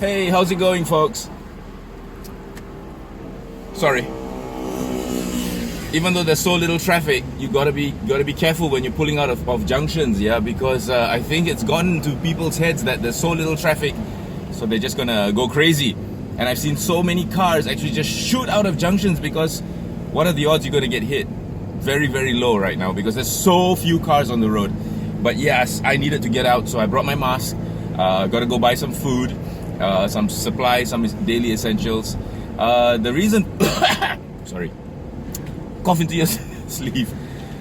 Hey, how's it going, folks? Sorry. Even though there's so little traffic, you gotta be careful when you're pulling out of junctions, yeah, because I think it's gotten to people's heads that there's so little traffic, so they're just gonna go crazy. And I've seen so many cars actually just shoot out of junctions because what are the odds you're gonna get hit? Very, very low right now because there's so few cars on the road. But yes, I needed to get out, so I brought my mask. Gotta go buy some food, some supplies, some daily essentials. The reason, sorry, cough into your sleeve.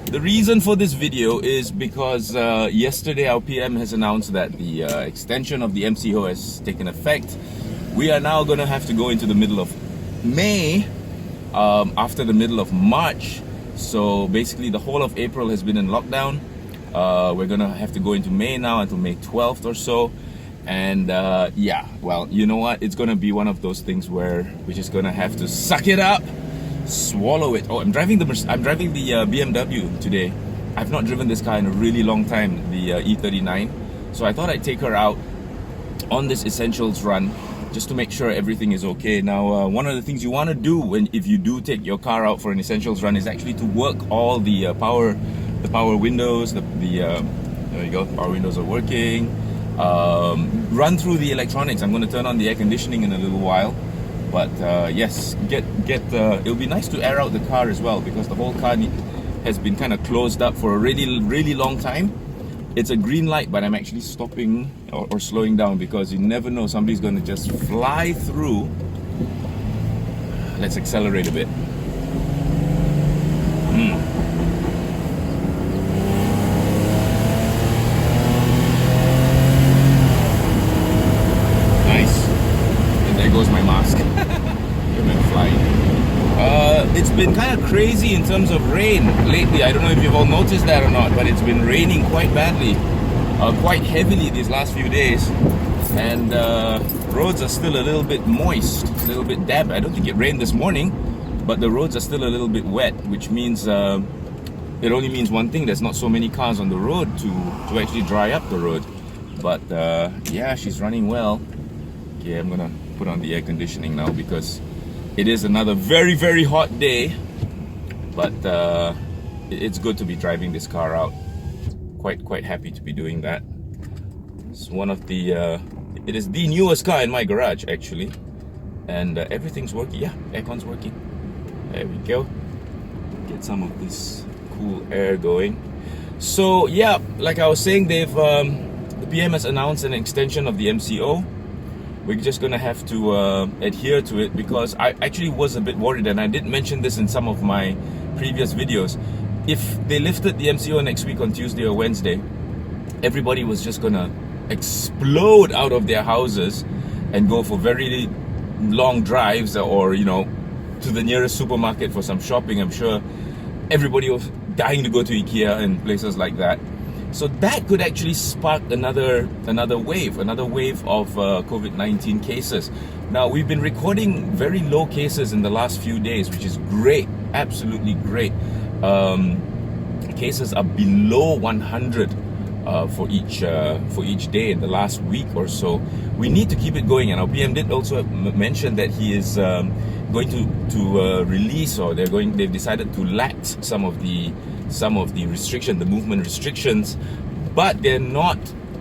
The reason for this video is because yesterday our PM has announced that the extension of the MCO has taken effect. We are now going to have to go into the middle of May after the middle of March. So basically the whole of April has been in lockdown. We're going to have to go into May now until May 12th or so. And yeah, well, you know what? It's going to be one of those things where we're just going to have to suck it up, swallow it. Oh, I'm driving the BMW today. I've not driven this car in a really long time, the E39. So I thought I'd take her out on this essentials run just to make sure everything is okay. Now, one of the things you want to do if you do take your car out for an essentials run is actually to work all the power windows. There you go. Power windows are working. Run through the electronics. I'm going to turn on the air conditioning in a little while. But yes, it'll be nice to air out the car as well because the whole car has been kind of closed up for a really, really long time. It's a green light, but I'm actually stopping or slowing down because you never know, somebody's going to just fly through. Let's accelerate a bit. Nice. And there goes my mask. It's been kind of crazy in terms of rain lately. I don't know if you've all noticed that or not, but it's been raining quite badly, quite heavily these last few days. And roads are still a little bit moist, a little bit damp. I don't think it rained this morning, but the roads are still a little bit wet, which means it only means one thing: there's not so many cars on the road to actually dry up the road. But yeah, she's running well. Okay, I'm gonna put on the air conditioning now because it is another very, very hot day, but it's good to be driving this car out. Quite happy to be doing that. It's one of the, it is the newest car in my garage actually, and everything's working. Yeah, aircon's working. There we go. Get some of this cool air going. So yeah, like I was saying, the PM has announced an extension of the MCO. We're just gonna have to adhere to it because I actually was a bit worried, and I did mention this in some of my previous videos. If they lifted the MCO next week on Tuesday or Wednesday, everybody was just gonna explode out of their houses and go for very long drives, or you know, to the nearest supermarket for some shopping. I'm sure everybody was dying to go to IKEA and places like that. So that could actually spark another wave of COVID-19 cases. Now, we've been recording very low cases in the last few days, which is great, absolutely great. Cases are below 100 for each day in the last week or so. We need to keep it going, and our PM did also mention that he is going to release, or they've decided to lax some of the restriction, the movement restrictions, but they're not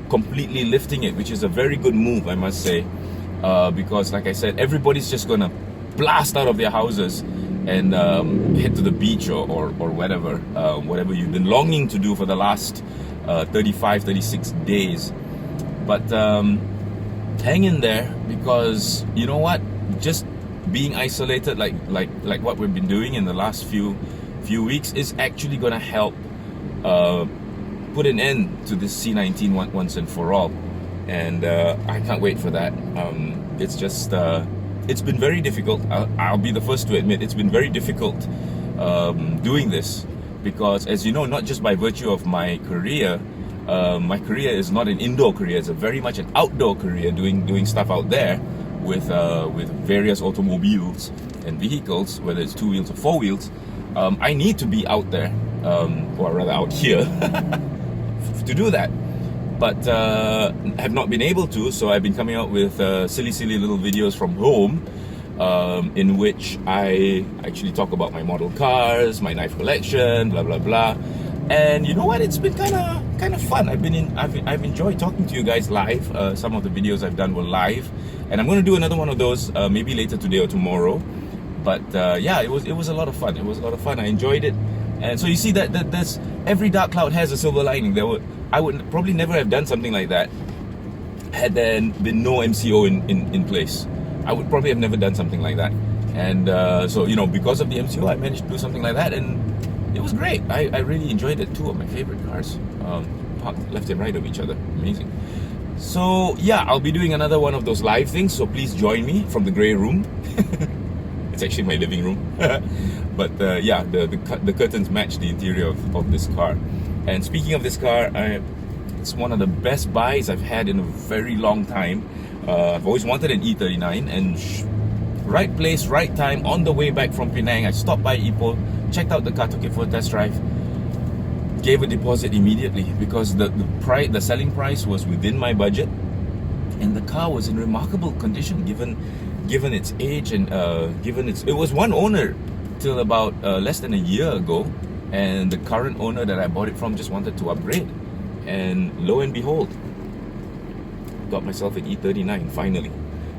completely lifting it, which is a very good move, I must say, because like I said, everybody's just gonna blast out of their houses and head to the beach or whatever you've been longing to do for the last 36 days. But hang in there, because you know what, just being isolated like what we've been doing in the last few weeks is actually going to help put an end to this C19 once and for all. And I can't wait for that. It's just it's been very difficult. I'll be the first to admit it's been very difficult doing this, because as you know, not just by virtue of my career is not an indoor career. It's very much an outdoor career, doing stuff out there with various automobiles and vehicles, whether it's 2 wheels or 4 wheels. I need to be out there, or rather out here, to do that. but have not been able to. So I've been coming out with silly little videos from home, in which I actually talk about my model cars, my knife collection, blah blah blah. And you know what? It's been kind of fun. I've enjoyed talking to you guys live. Some of the videos I've done were live, and I'm going to do another one of those maybe later today or tomorrow. But yeah, it was a lot of fun. It was a lot of fun. I enjoyed it. And so you see that there's every dark cloud has a silver lining. I would probably never have done something like that had there been no MCO in place. I would probably have never done something like that. And so, you know, because of the MCO, I managed to do something like that, and it was great. I really enjoyed it. Two of my favorite cars, parked left and right of each other. Amazing. So yeah, I'll be doing another one of those live things. So please join me from the grey room. It's actually my living room. But yeah, the curtains match the interior of this car. And speaking of this car, it's one of the best buys I've had in a very long time. I've always wanted an E39, and right place, right time, on the way back from Penang, I stopped by Ipoh, checked out the car, took it for a test drive, gave a deposit immediately because the selling price was within my budget, and the car was in remarkable condition given its age, and it was one owner till about less than a year ago, and the current owner that I bought it from just wanted to upgrade, and lo and behold, got myself an E39 finally.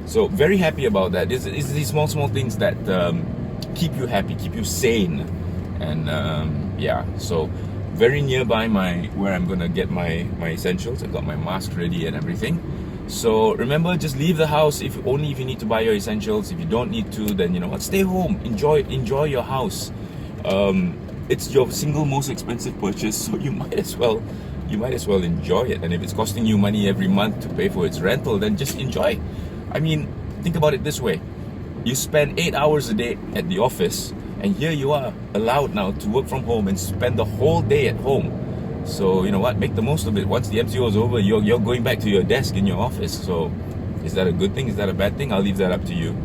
So very happy about that. It's these small things that keep you happy, keep you sane, and yeah. So very nearby where I'm gonna get my essentials. I got my mask ready and everything. So remember, just leave the house if you need to buy your essentials. If you don't need to, then you know what, stay home. Enjoy your house. It's your single most expensive purchase, so you might as well enjoy it. And if it's costing you money every month to pay for its rental, then just enjoy. I mean, think about it this way. You spend 8 hours a day at the office, and here you are allowed now to work from home and spend the whole day at home. So you know what, make the most of it. Once the MCO is over, you're going back to your desk in your office. So is that a good thing? Is that a bad thing? I'll leave that up to you.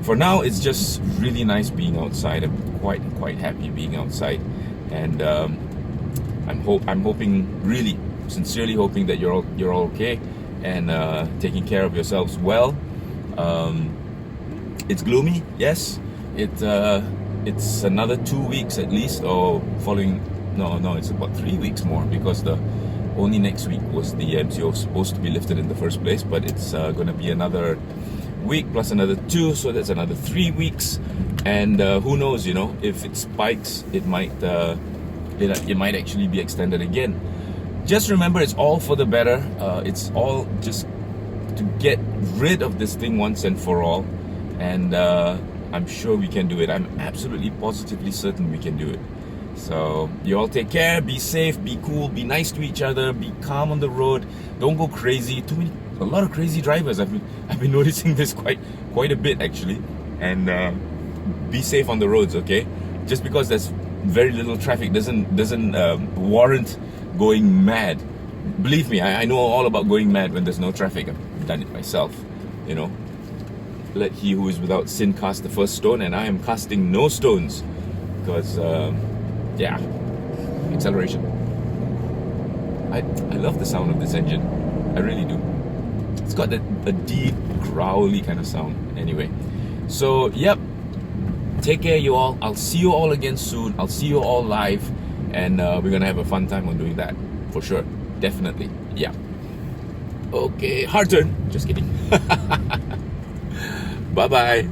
For now, it's just really nice being outside. I'm quite happy being outside, and I'm hoping, really sincerely hoping that you're all okay and taking care of yourselves well. It's gloomy, yes. It's another 2 weeks at least, or following. No, it's about 3 weeks more, because only next week was the MCO supposed to be lifted in the first place, but it's going to be another week plus another 2, so that's another 3 weeks. And who knows, you know, if it spikes, it might actually be extended again. Just remember, it's all for the better. It's all just to get rid of this thing once and for all, and I'm sure we can do it. I'm absolutely positively certain we can do it. So you all take care, be safe, be cool, be nice to each other, be calm on the road, don't go crazy. A lot of crazy drivers. I've been noticing this quite a bit actually. And be safe on the roads, okay? Just because there's very little traffic doesn't warrant going mad. Believe me, I know all about going mad when there's no traffic. I've done it myself, you know. Let he who is without sin cast the first stone, and I am casting no stones, because yeah, acceleration. I love the sound of this engine. I really do. It's got a deep, growly kind of sound. Anyway, so yep. Take care, you all. I'll see you all again soon. I'll see you all live, and we're gonna have a fun time on doing that for sure. Definitely. Yeah. Okay, hard turn. Just kidding. Bye bye.